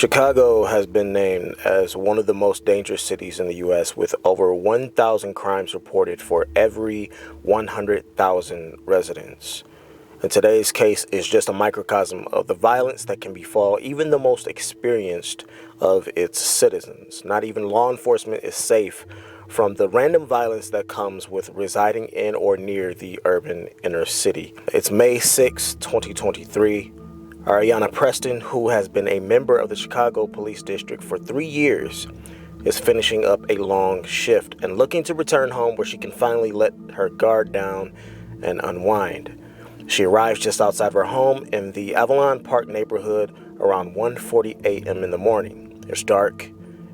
Chicago has been named as one of the most dangerous cities in the U.S. with over 1,000 crimes reported for every 100,000 residents. And today's case is just a microcosm of the violence that can befall even the most experienced of its citizens. Not even law enforcement is safe from the random violence that comes with residing in or near the urban inner city. It's May 6, 2023. Areanah Preston, who has been a member of the Chicago Police District for 3 years, is finishing up a long shift and looking to return home where she can finally let her guard down and unwind. She arrives just outside of her home in the Avalon Park neighborhood around 1:40 a.m. in the morning. It's dark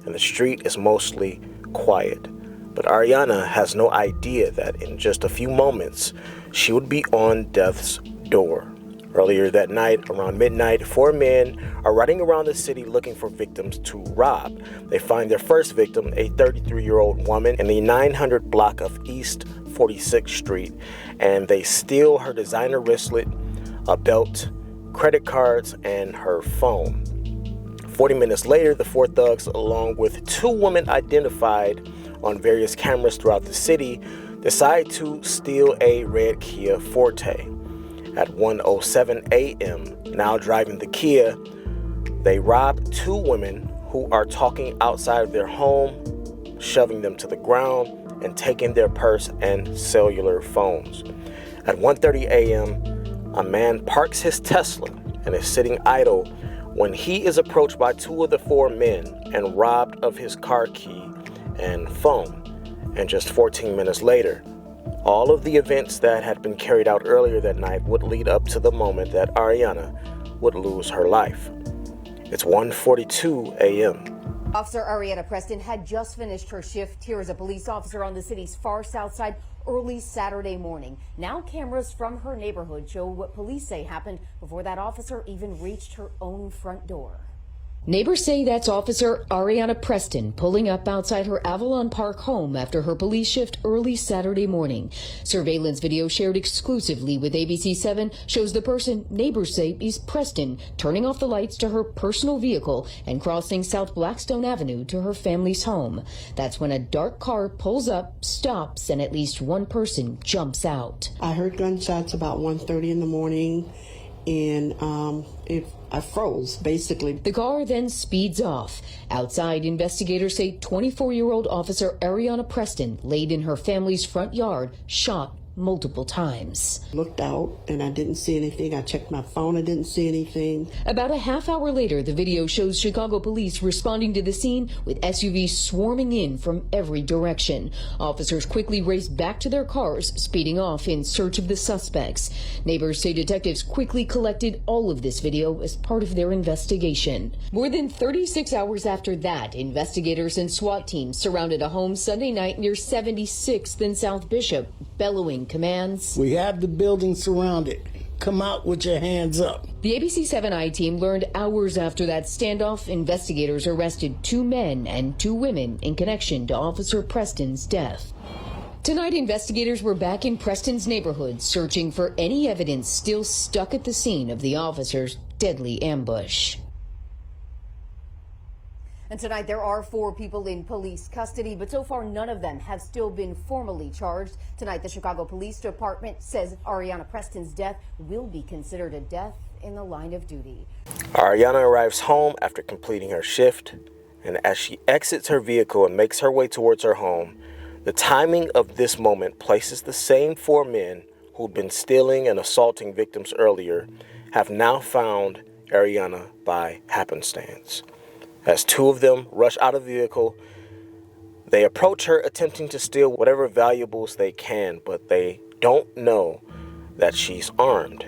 and the street is mostly quiet. But Areanah has no idea that in just a few moments, she would be on death's door. Earlier that night, around midnight, 4 men are riding around the city looking for victims to rob. They find their first victim, a 33-year-old woman, in the 900 block of East 46th Street, and they steal her designer wristlet, a belt, credit cards, and her phone. 40 minutes later, the 4 thugs, along with 2 women identified on various cameras throughout the city, decide to steal a red Kia Forte. At 1:07 a.m., now driving the Kia, they rob 2 women who are talking outside of their home, shoving them to the ground and taking their purse and cellular phones. At 1:30 a.m., a man parks his Tesla and is sitting idle when he is approached by 2 of the 4 men and robbed of his car key and phone. And just 14 minutes later, all of the events that had been carried out earlier that night would lead up to the moment that Areanah would lose her life. It's 1:42 a.m. Officer Areanah Preston had just finished her shift here as a police officer on the city's far south side early Saturday morning. Now cameras from her neighborhood show what police say happened before that officer even reached her own front door. Neighbors say that's Officer Areanah Preston pulling up outside her Avalon Park home after her police shift early Saturday morning. Surveillance video shared exclusively with ABC7 shows the person neighbors say is Preston turning off the lights to her personal vehicle and crossing South Blackstone Avenue to her family's home. That's when a dark car pulls up, stops, and at least 1 person jumps out. I heard gunshots about 1:30 in the morning, and I froze, basically. The car then speeds off. Outside, investigators say 24-year-old Officer Areanah Preston laid in her family's front yard, shot multiple times. Looked out and I didn't see anything. I checked my phone, I didn't see anything. About a half hour later, the video shows Chicago police responding to the scene with SUVs swarming in from every direction. Officers quickly raced back to their cars, speeding off in search of the suspects. Neighbors say detectives quickly collected all of this video as part of their investigation. More than 36 hours after that, investigators and SWAT teams surrounded a home Sunday night near 76th and South Bishop, bellowing commands. We have the building surrounded. Come out with your hands up. The ABC7I team learned hours after that standoff, investigators arrested 2 men and 2 women in connection to Officer Preston's death. Tonight, investigators were back in Preston's neighborhood searching for any evidence still stuck at the scene of the officer's deadly ambush. And tonight there are 4 people in police custody, but so far none of them have still been formally charged. Tonight the Chicago Police Department says Areanah Preston's death will be considered a death in the line of duty. Areanah arrives home after completing her shift, and as she exits her vehicle and makes her way towards her home, the timing of this moment places the same 4 men who'd been stealing and assaulting victims earlier have now found Areanah by happenstance. As 2 of them rush out of the vehicle, they approach her attempting to steal whatever valuables they can, but they don't know that she's armed.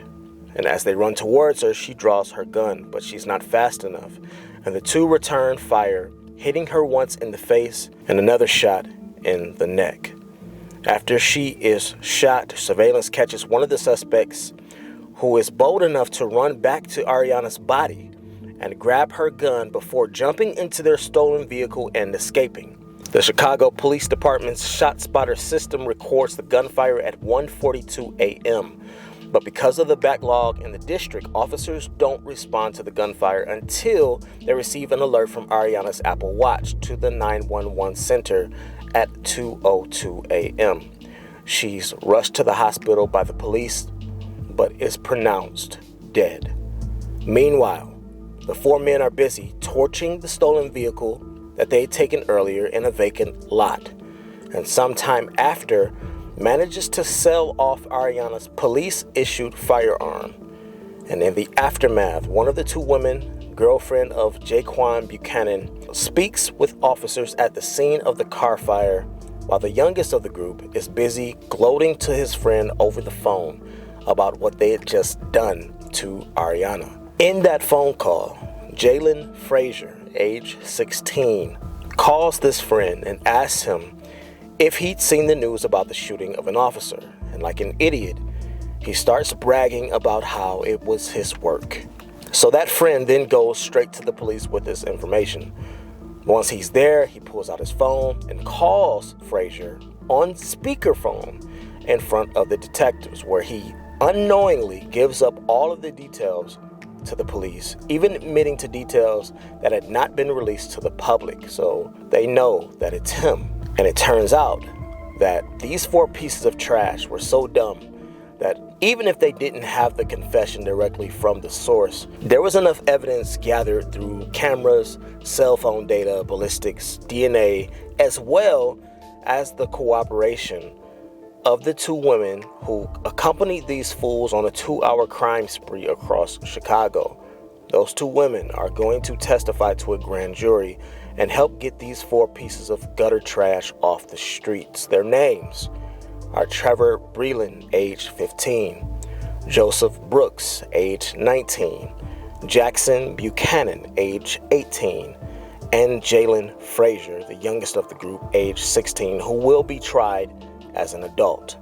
And as they run towards her, she draws her gun, but she's not fast enough. And the 2 return fire, hitting her once in the face and another shot in the neck. After she is shot, surveillance catches one of the suspects who is bold enough to run back to Areanah's body and grab her gun before jumping into their stolen vehicle and escaping. The Chicago Police Department's ShotSpotter system records the gunfire at 1:42 a.m. But because of the backlog in the district, officers don't respond to the gunfire until they receive an alert from Areanah's Apple Watch to the 911 center at 2:02 a.m. She's rushed to the hospital by the police, but is pronounced dead. Meanwhile, the four men are busy torching the stolen vehicle that they had taken earlier in a vacant lot, and sometime after manages to sell off Areanah's police-issued firearm. And in the aftermath, one of the two women, girlfriend of Jaquan Buchanan, speaks with officers at the scene of the car fire, while the youngest of the group is busy gloating to his friend over the phone about what they had just done to Areanah. In that phone call, Jalen Frazier, age 16, calls this friend and asks him if he'd seen the news about the shooting of an officer. And like an idiot, he starts bragging about how it was his work. So that friend then goes straight to the police with this information. Once he's there, he pulls out his phone and calls Frazier on speakerphone in front of the detectives, where he unknowingly gives up all of the details to the police, even admitting to details that had not been released to the public, so they know that it's him. And it turns out that these four pieces of trash were so dumb that even if they didn't have the confession directly from the source, there was enough evidence gathered through cameras, cell phone data, ballistics, DNA, as well as the cooperation of the two women who accompanied these fools on a 2-hour crime spree across Chicago. Those two women are going to testify to a grand jury and help get these four pieces of gutter trash off the streets. Their names are Trevor Breland, age 15, Joseph Brooks, age 19, Jackson Buchanan, age 18, and Jalen Frazier, the youngest of the group, age 16, who will be tried as an adult.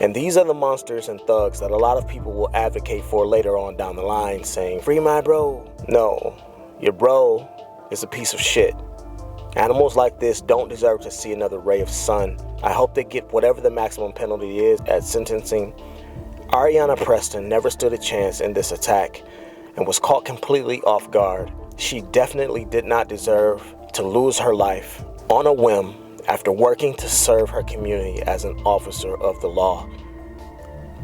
And these are the monsters and thugs that a lot of people will advocate for later on down the line, saying, "Free my bro." No, your bro is a piece of shit. Animals like this don't deserve to see another ray of sun. I hope they get whatever the maximum penalty is at sentencing. Areanah Preston never stood a chance in this attack and was caught completely off guard. She definitely did not deserve to lose her life on a whim after working to serve her community as an officer of the law.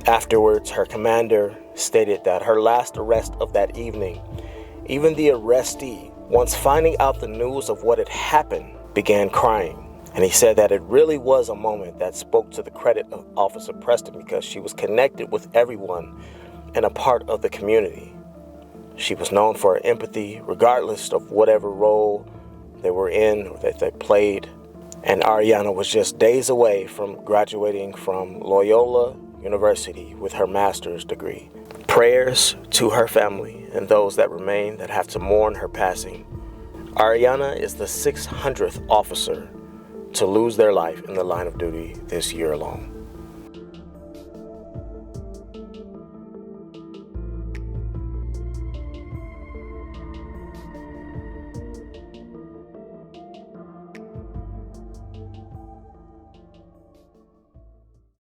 Afterwards, her commander stated that her last arrest of that evening, even the arrestee, once finding out the news of what had happened, began crying. And he said that it really was a moment that spoke to the credit of Officer Preston, because she was connected with everyone and a part of the community. She was known for her empathy, regardless of whatever role they were in or that they played. And Areanah was just days away from graduating from Loyola University with her master's degree. Prayers to her family and those that remain that have to mourn her passing. Areanah is the 600th officer to lose their life in the line of duty this year alone.